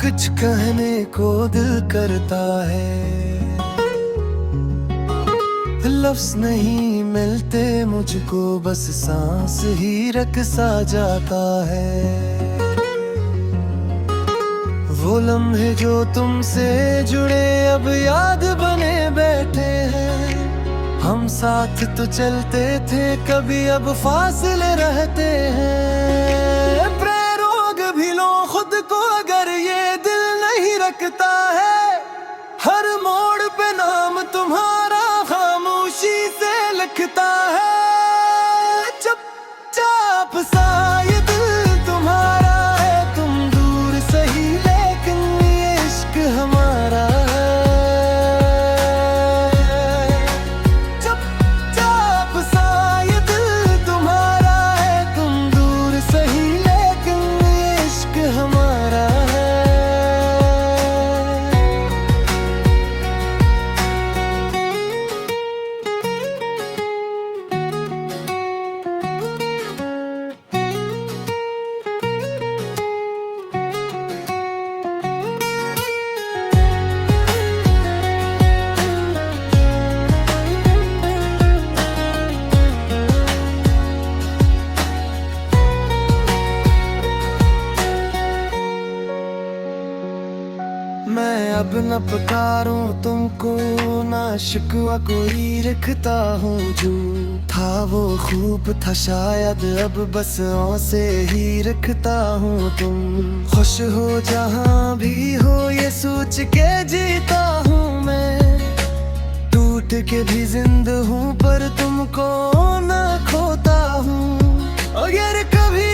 कुछ कहने को दिल करता है, लफ्ज नहीं मिलते मुझको, बस सांस ही रख सा जाता है। वो लम्हे जो तुमसे जुड़े अब याद बने बैठे हैं, हम साथ तो चलते थे कभी अब फासले रहते हैं। प्रेरोग भी लो खुद को अगर ये दिल नहीं रखता है, हर मोड़ पे नाम तुम्हारा खामोशी से लिखता है। चुपचाप सा ये दिल तुम्हारा है, तुम दूर सही लेकिन ये इश्क हमारा है। चुपचाप सा ये दिल तुम्हारा है, तुम दूर सही लेकिन ये इश्क हमारा है। मैं अब न पुकारूं तुमको, ना शिकवा कोई रखता हूँ। जो था वो खूब था शायद, अब बस से ही रखता हूँ। तुम खुश हो जहाँ भी हो ये सोच के जीता हूँ मैं, टूट के भी जिंदा हूँ पर तुमको ना खोता हूँ। अगर कभी